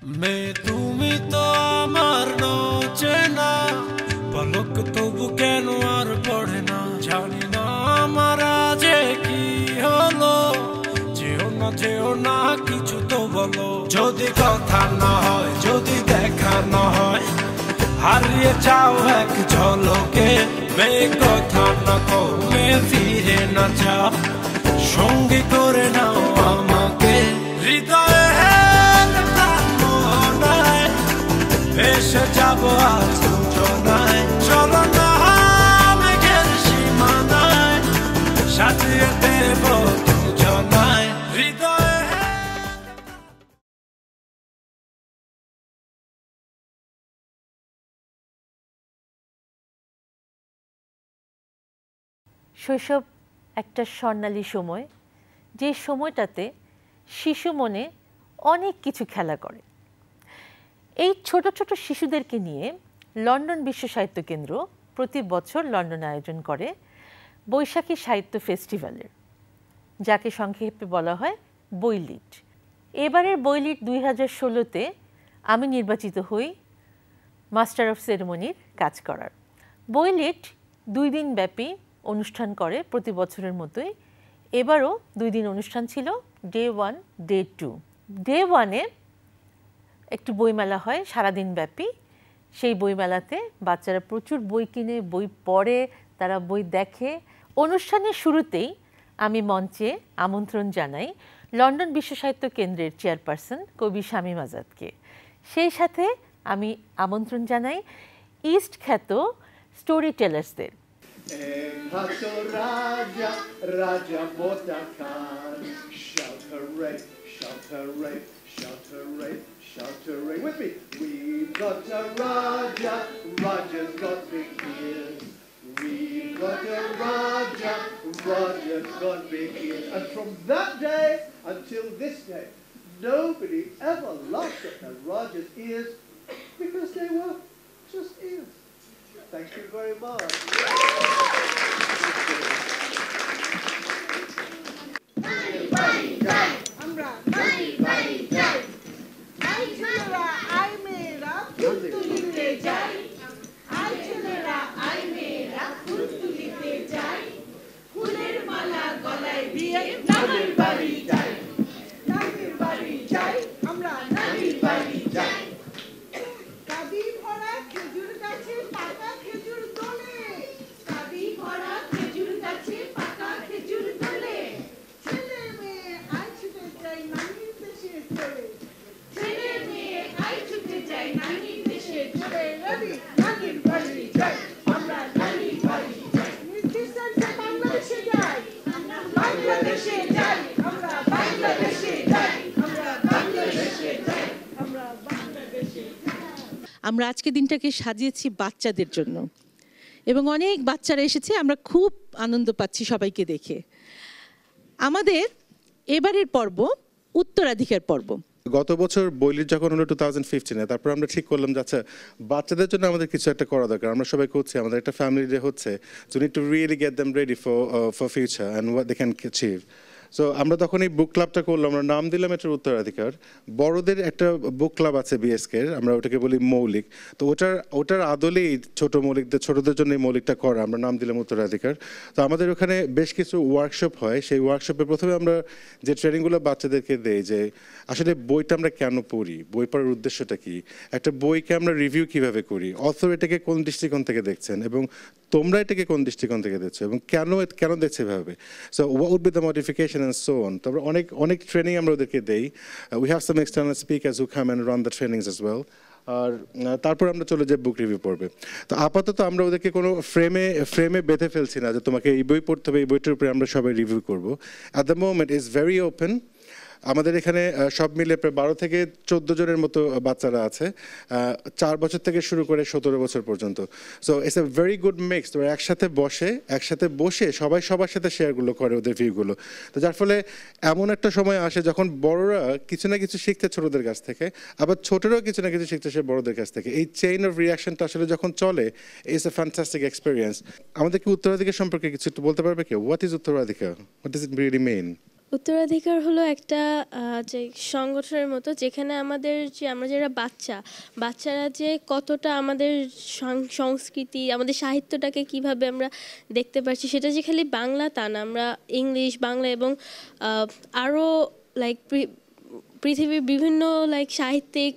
मैं তুমি তো আমার চেনা পলক তবু কেন আর পড়ে না জানি না আমার যে কি হলো যেও না কিছু তো বলো যদি কথা না হয় যদি দেখা না হয় হারিয়ে যাও এক ঝলকে মে কথা না কমে ফিরে না যাও সঙ্গে করে নাও আমাকে হৃদয়ে এসে যাবো আজ দুজনায় চলো না মেঘের সীমানায় সাজিয়ে দেব দুজনায় হৃদয়ে। শৈশব একটা স্বর্ণালী সময়, যে সময়টাতে শিশু মনে অনেক কিছু খেলা করে। এই ছোট ছোট শিশুদেরকে নিয়ে লন্ডন বিশ্ব সাহিত্য কেন্দ্র প্রতি বছর লন্ডনে আয়োজন করে বৈশাখী সাহিত্য ফেস্টিভ্যালের, যাকে সংক্ষেপে বলা হয় বইলিট। এবারের বইলিট 2016-তে আমি নির্বাচিত হই মাস্টার অফ সেরেমনির কাজ করার। বইলিট 2 দিন ব্যাপী অনুষ্ঠান করে প্রতি বছরের মতোই। এবারও 2 দিন অনুষ্ঠান ছিল, ডে 1 ডে 2। ডে 1-এ একটি বইমেলা হয় সারাদিন ব্যাপী। সেই বইমেলাতে বাচ্চারা প্রচুর বই কিনে, বই পড়ে, তারা বই দেখে। অনুষ্ঠানের শুরুতেই আমি মঞ্চে আমন্ত্রণ জানাই লন্ডন বিশ্ব সাহিত্য কেন্দ্রের চেয়ারপারসন কবি শামীম আজাদকে। সেই সাথে আমি আমন্ত্রণ জানাই ইস্ট খ্যাত story টেলার্সদের। Shout hooray with me. We've got a Raja, Raja's got big ears. We've got a Raja, Raja's got big ears. And from that day until this day, nobody ever laughed at the Raja's ears because they were just ears. Thank you very much. আমরা আজকে দিনটাকে সাজিয়েছি বাচ্চাদের জন্য এবং অনেক বাচ্চারা এসেছে, আমরা খুব আনন্দ পাচ্ছি সবাইকে দেখে। আমাদের এবারের পর্ব উত্তরাধিকার পর্ব। গত বছর বইলিট যখন হলো 2015-এ, তারপর আমরা ঠিক করলাম যে আচ্ছা বাচ্চাদের জন্য আমাদের কিছু একটা করা দরকার। আমরা সবাই করছি, আমাদের একটা ফ্যামিলি ডে হচ্ছে, so need to really get them ready for future and what they can achieve. So আমরা তখন এই বুক ক্লাবটা করলাম, আমরা নাম দিলাম এটার উত্তরাধিকার। বড়দের একটা বুক ক্লাব আছে বিএসকের, আমরা ওটাকে বলি মৌলিক। তো ওটার আদলেই ছোটদের জন্য এই মৌলিকটা করা, আমরা নাম দিলাম উত্তরাধিকার। তো আমাদের ওখানে বেশ কিছু ওয়ার্কশপ হয়। সেই ওয়ার্কশপে প্রথমে আমরা যে ট্রেনিংগুলো বাচ্চাদেরকে দেই যে আসলে বইটা আমরা কেন পড়ি, বই পড়ার উদ্দেশ্যটা কি, একটা বইকে আমরা রিভিউ কিভাবে করি, অথর এটাকে কোন দৃষ্টিকোণ থেকে দেখছেন এবং তোমরা এটাকে কোন দৃষ্টিকোণ থেকে দেখছো এবং কেন দেখছে এভাবে। So what would be the modification and so on. তারপর অনেক ট্রেনিং আমরা ওদেরকে দেই। We have some external speakers who come and run the trainings as well. আর তারপর আমরা চলে যাই বুক রিভিউ পড়বে। তো আপাতত আমরা ওদেরকে কোনো ফ্রেমে বেঁধে ফেলছি না যে তোমাকে এই বই পড়তে হবে, এই বইটার উপরে আমরা সবাই রিভিউ করবো। At the moment is very open. আমাদের এখানে সব মিলে প্রায় 12 থেকে 14 জনের মতো বাচ্চারা আছে, 4 বছর থেকে শুরু করে 17 বছর পর্যন্ত। So it's a very good mix. তো একসাথে বসে সবাই সবার সাথে শেয়ারগুলো করে ওদের ভিউগুলো। তো যার ফলে এমন একটা সময় আসে যখন বড়রা কিছু না কিছু শিখতে ছোটদের কাছ থেকে, আবার ছোটরাও কিছু না কিছু শিখতে সে বড়দের কাছ থেকে। এই চেইন অফ রিয়াকশনটা আসলে যখন চলে, ইটস এ ফ্যান্টাস্টিক এক্সপিরিয়েন্স। আমাদের কি উত্তরাধিকার সম্পর্কে কিছু একটু বলতে পারবে কেউ? হোয়াট ইজ উত্তরাধিকার? হোয়াট ডাজ ইট রিয়েলি মিন? উত্তরাধিকার হলো একটা যে সংগঠনের মতো যেখানে আমাদের যে আমরা যারা বাচ্চারা যে কতটা আমাদের সংস্কৃতি আমাদের সাহিত্যটাকে কিভাবে আমরা দেখতে পাচ্ছি সেটা যে খালি বাংলা তা না, আমরা ইংলিশ বাংলা এবং আরও লাইক পৃথিবীর বিভিন্ন লাইক সাহিত্যিক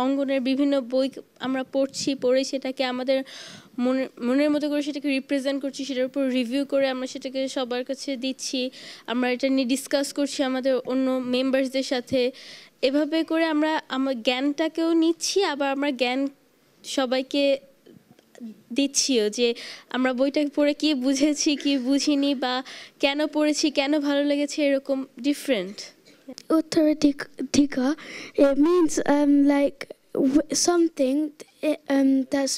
অঙ্গনের বিভিন্ন বই আমরা পড়ে সেটাকে আমাদের মনের মতো করে সেটাকে রিপ্রেজেন্ট করছি, সেটার উপর রিভিউ করে আমরা সেটাকে সবার কাছে দিচ্ছি, আমরা এটা নিয়ে ডিসকাস করছি আমাদের অন্য মেম্বার্সদের সাথে। এভাবে করে আমরা আমার জ্ঞানটাকেও নিচ্ছি, আবার আমরা জ্ঞান সবাইকে দিচ্ছিও যে আমরা বইটা পড়ে কি বুঝেছি কি বুঝিনি বা কেন পড়েছি কেন ভালো লেগেছে এরকম different. Uttaraধিকার, it means like something that's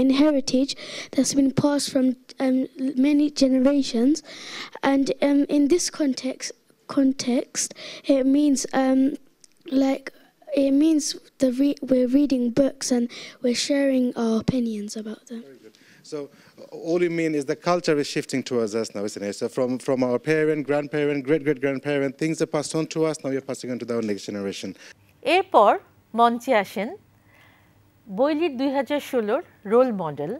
in heritage that's been passed from many generations, and in this context it means like it means we're reading books and we're sharing our opinions about them. So all you mean is the culture is shifting towards us now, isn't it? So from our parent, grandparent, great-great-grandparent, things are passed on to us, now we're passing on to the next generation. এরপর মঞ্চে আসেন বইলির 2016 role model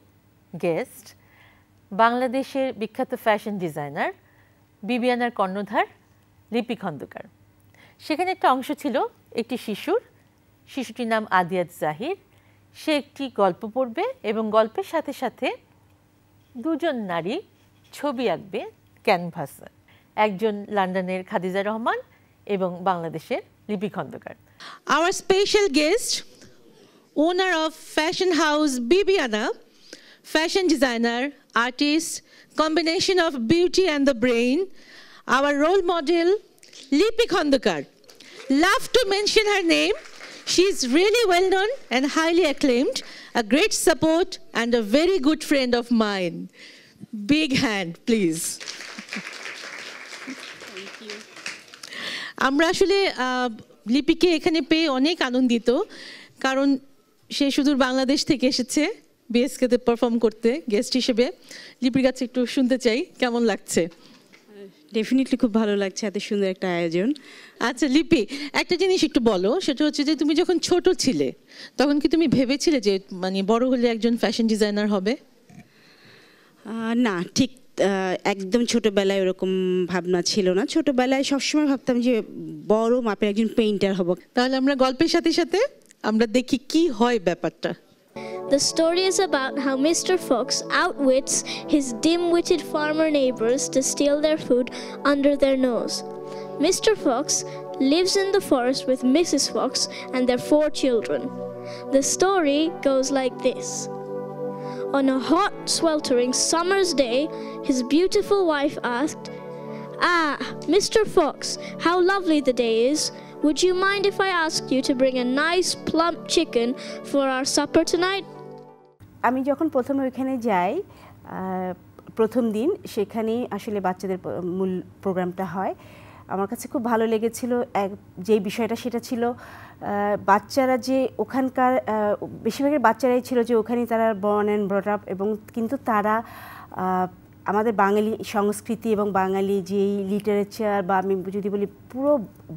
guest বাংলাদেশের বিখ্যাত fashion designer বিবিয়ানার কর্ণধার লিপি খন্দকার। সেখানে একটা অংশ ছিল একটি শিশুটির নাম আদিয়াত জাহির। সে একটি গল্প পড়বে এবং গল্পের সাথে সাথে দুজন নারী ছবি আঁকবে ক্যানভাসে, একজন লন্ডনের খাদিজা রহমান এবং বাংলাদেশের লিপি Khandakar. Our special guest, owner of fashion house Bibiana, fashion designer, artist, combination of beauty and the brain, our role model Lipi Khondekar. Love to mention her name. She's really well known and highly acclaimed, a great support and a very good friend of mine. Big hand, please. Thank you. আমরা আসলে লিপিকে এখানে পেয়ে অনেক আনন্দিত, কারণ সে সুদূর বাংলাদেশ থেকে এসেছে বিএসকেতে পারফর্ম করতে গেস্ট হিসেবে। লিপির কাছে একটু শুনতে চাই কেমন লাগছে। ডেফিনেটলি খুব ভালো লাগছে, এত সুন্দর একটা আয়োজন। আচ্ছা লিপি, একটা জিনিস একটু বলো, সেটা হচ্ছে যে তুমি যখন ছোট ছিলে তখন কি তুমি ভেবেছিলে যে মানে বড় হলে একজন ফ্যাশন ডিজাইনার হবে? না, ঠিক একদম ছোটবেলায় ওরকম ভাবনা ছিল না। ছোটবেলায় সবসময় ভাবতাম যে বড় মাপের একজন পেইন্টার হব। তাহলে আমরা গল্পের সাথে সাথে আমরা দেখি কি হয় ব্যাপারটা। The story is about how Mr. Fox outwits his dim-witted farmer neighbors to steal their food under their nose. Mr. Fox lives in the forest with Mrs. Fox and their 4 children. The story goes like this. On a hot, sweltering summer's day, his beautiful wife asked, "Ah, Mr. Fox, how lovely the day is. Would you mind if I asked you to bring a nice plump chicken for our supper tonight?" আমি যখন প্রথমে ওইখানে যাই, প্রথম দিন সেখানেই আসলে বাচ্চাদের মূল প্রোগ্রামটা হয়। আমার কাছে খুব ভালো লেগেছিল যে বিষয়টা, সেটা ছিল বাচ্চারা যে ওখানকার বেশিরভাগের বাচ্চারাই ছিল যে ওখানেই তারা বর্ন অ্যান্ড ব্রট আপ, এবং কিন্তু তারা আমাদের বাঙালি সংস্কৃতি এবং বাঙালি যেই লিটারেচার বা আমি যদি বলি পুরো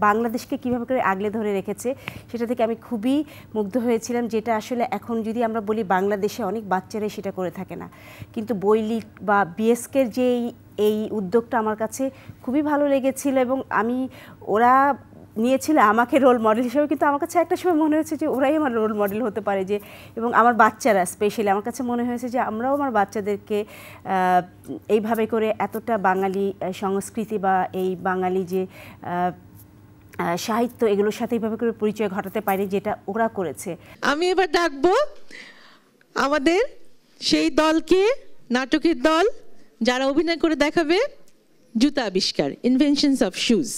বাংলাদেশকে কীভাবে করে আগলে ধরে রেখেছে সেটা থেকে আমি খুবই মুগ্ধ হয়েছিলাম, যেটা আসলে এখন যদি আমরা বলি বাংলাদেশে অনেক বাচ্চারাই সেটা করে থাকে না। কিন্তু বইলি বা বিএসকের যে এই উদ্যোগটা আমার কাছে খুবই ভালো লেগেছিল, এবং ওরা নিয়েছিল আমাকে রোল মডেল হিসেবে, কিন্তু আমার কাছে একটা সময় মনে হয়েছে যে ওরাই আমার রোল মডেল হতে পারে, যে এবং আমার বাচ্চারা স্পেশালি আমার কাছে মনে হয়েছে যে আমরাও আমার বাচ্চাদেরকে এইভাবে করে এতটা বাঙালি সংস্কৃতি বা এই বাঙালি যে সাহিত্য এগুলোর সাথে এইভাবে করে পরিচয় ঘটাতে পারি যেটা ওরা করেছে। আমি এবার ডাকবো আমাদের সেই দলকে, নাটকের দল যারা অভিনয় করে দেখাবে জুতা আবিষ্কার, inventions of shoes.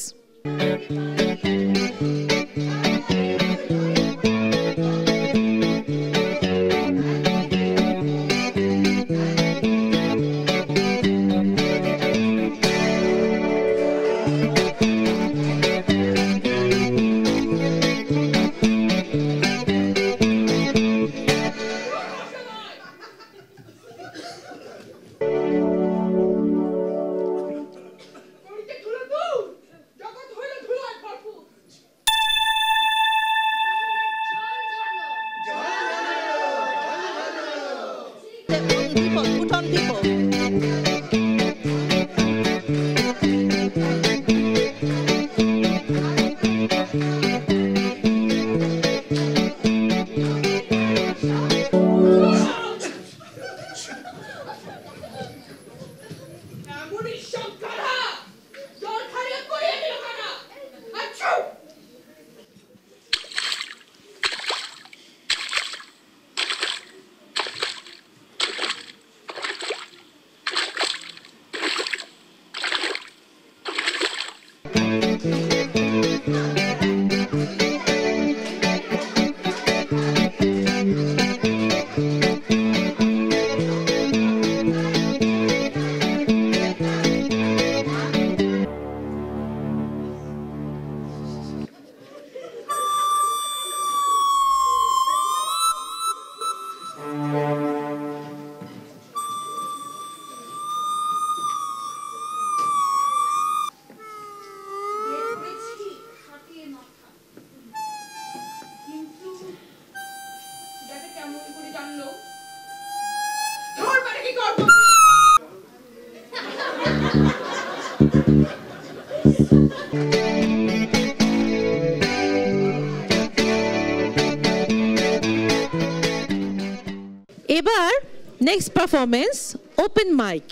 Next performance open mic.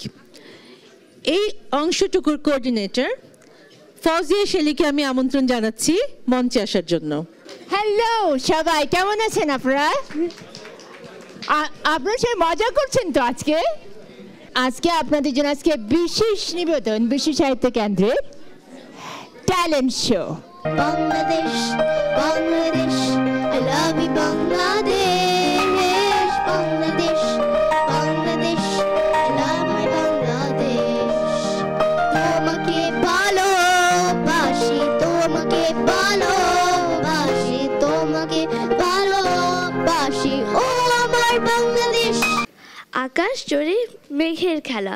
এই অংশটুকুর কোঅর্ডিনেটর ফৌজিয়া শেলিকে আমি আমন্ত্রণ জানাচ্ছি মঞ্চে আসার জন্য। হ্যালো সবাই, কেমন আছেন আপনারা? আপনারা সে মজা করছেন তো আজকে? আজকে আপনাদের জন্য আজকে বিশেষ নিবেদন বিশ্ব সাহিত্য কেন্দ্রের talent show. Bangladesh Bangladesh I love you Bangladesh Bangladesh Bangladesh I love my Bangladesh তোমাকে ভালোবাসি তোমাকে ভালোবাসি তোমাকে ভালোবাসি ও আমার বাংলাদেশ। আকাশ জুড়ে মেঘের খেলা,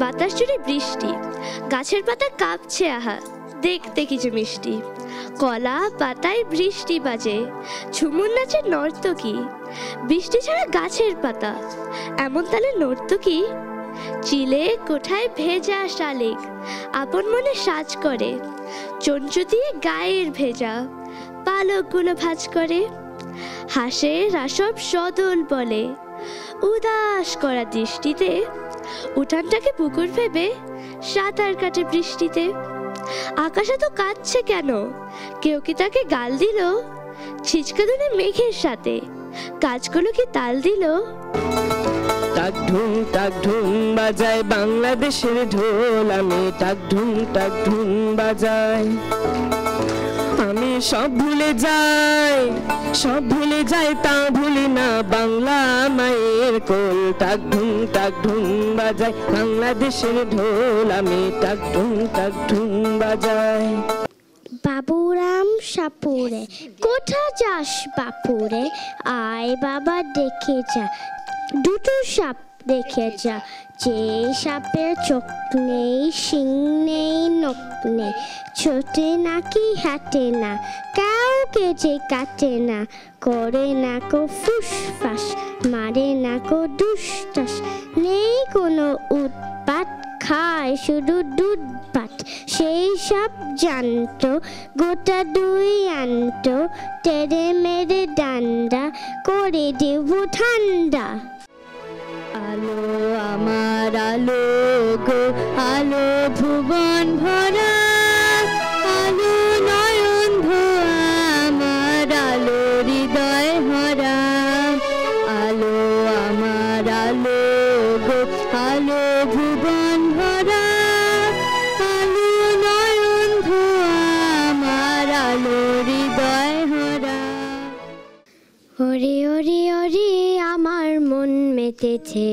বাতাস জুড়ে বৃষ্টি, গাছের পাতা কাঁপছে আহা দেখতে কিছু মিষ্টি, কলা পাতায় বৃষ্টি বাজে, ঝুমুর নাচে নর্তকী, বৃষ্টি ছাড়া গাছের পাতা এমন তালে নর্তকী, চিলে কোঠায় ভেজা শালিক আপন মনে সাজ করে, চঞ্চু দিয়ে গায়ের ভেজা পালকগুলো ভাঁজ করে, হাসে রাসব সদল বলে উদাস করা দৃষ্টিতে, উঠানটাকে পুকুর ভেবে সাঁতার কাটে বৃষ্টিতে। আকাশে তো কাঁদছে কেন, কেউ কি তাকে গাল দিল, ছিচকা দুনে মেঘের সাথে কাজগুলো কি তাল দিল। টাক ঢুং বাজায় বাংলাদেশের ঢোল, আমি টাক ঢুং বাজাই, আমি সব ভুলে যাই তা ভুলি না বাংলা মায়ের কোল। টাক ঢুং বাজাই বাংলাদেশের ঢোল, আমি টাক ঢুং বাজাই। বাবুরাম সাপুরে কোথা যাস বাপুরে, আয় বাবা দেখে যা দুটো সাপ দেখে যা, যে সাপের চোখ নেই শিং নেই নখ নেই, ছোটে নাকি হাঁটে না কাউকে যে কাটে না, করে না কো ফুসফাস মারে না কো দুষ্টাস, নেই কোনো উৎপাত খায় শুধু দুধ ভাত, সেই সব জানতো গোটা দুই আনতো, তেরে মেরে ডান্ডা করে দেব ঠান্ডা। আলো আমার আলো গো আলো ভুবন ভরা, আলো নয়ন ভরা আমার আলো হৃদয় ভরা, আলো আমার আলো গো আলো ভুবন ভরা, আলো নয়ন ভরা আমার আলো হৃদয় ভরা। ওরে ওরে ওরে আমার মন মেতেছে,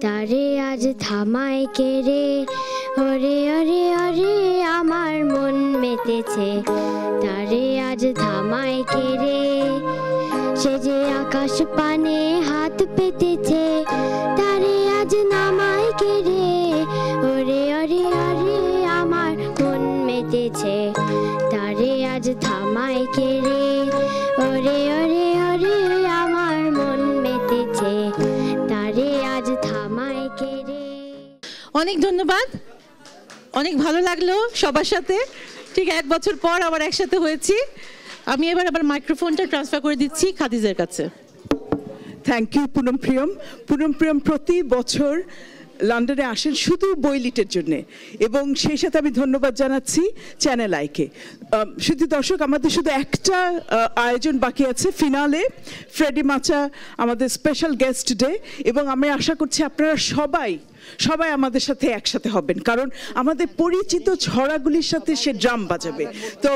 তারে আজ থামায় কে রে, ওরে ওরে ওরে আমার মন মেতেছে, তারে আজ থামায় কে রে, সে যে আকাশ পানে হাত পেতেছে, তারে আজ নামায় কে রে, ওরে ওরে ওরে আমার মন মেতেছে, তারে আজ থামায় কে রে, ওরে ওরে ওরে আমার মন মেতেছে, তারে আজ থামায় কে রে। অনেক ধন্যবাদ, অনেক ভালো লাগলো সবার সাথে। ঠিক 1 বছর পর আবার একসাথে হয়েছি। আমি এবার আবার মাইক্রোফোনটা ট্রান্সফার করে দিচ্ছি খাদিজার কাছে। Thank you Punam Priyam. পুনম প্রিয়ম প্রতি বছর লন্ডনে আসেন শুধু বইলিটের জন্যে, এবং সেই সাথে আমি ধন্যবাদ জানাচ্ছি চ্যানেল আইকে। শুধু দর্শক, আমাদের শুধু একটা আয়োজন বাকি আছে, ফিনালে ফ্রেডি মাচা আমাদের স্পেশাল গেস্ট ডে, এবং আমি আশা করছি আপনারা সবাই আমাদের সাথে একসাথে হবেন, কারণ আমাদের পরিচিত ছড়াগুলির সাথে সে ড্রাম বাজাবে। তো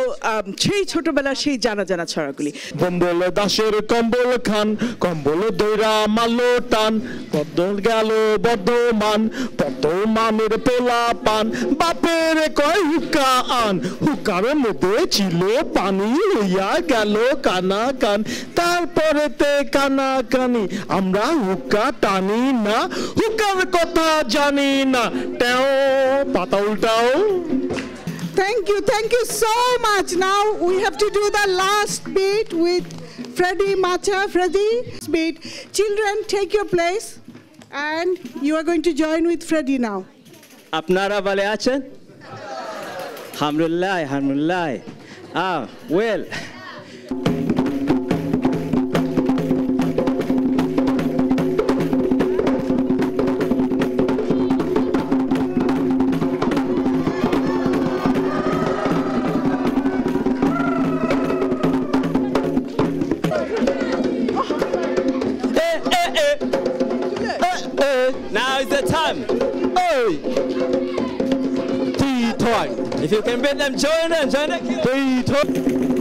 সেই ছোটবেলার সেই জানা জানা ছড়াগুলি। বম্বল দাসের কম্বল খান, কম্বল দৈরা মালো টান, বদল গেল বর্ধমান, বর্ধমানের পোলা পান, বাপের কয় হুক্কা আন, হুক্কার মধ্যে ছিল পানি, হইয়া গেল কানা কান, তারপরেতে কানা কানি, আমরা হুক্কা টানি না, হুক্কার কথা জানি না, টেও পাতা উল্টাও। Thank you so much. Now we have to do the last beat with Freddie Macha. Freddie, beat. Children, take your place, and you are going to join with Freddie now. আপনারা ভালো আছেন? Alhamdulillah. Well. hard. If you can beat them, join them. 3, 2.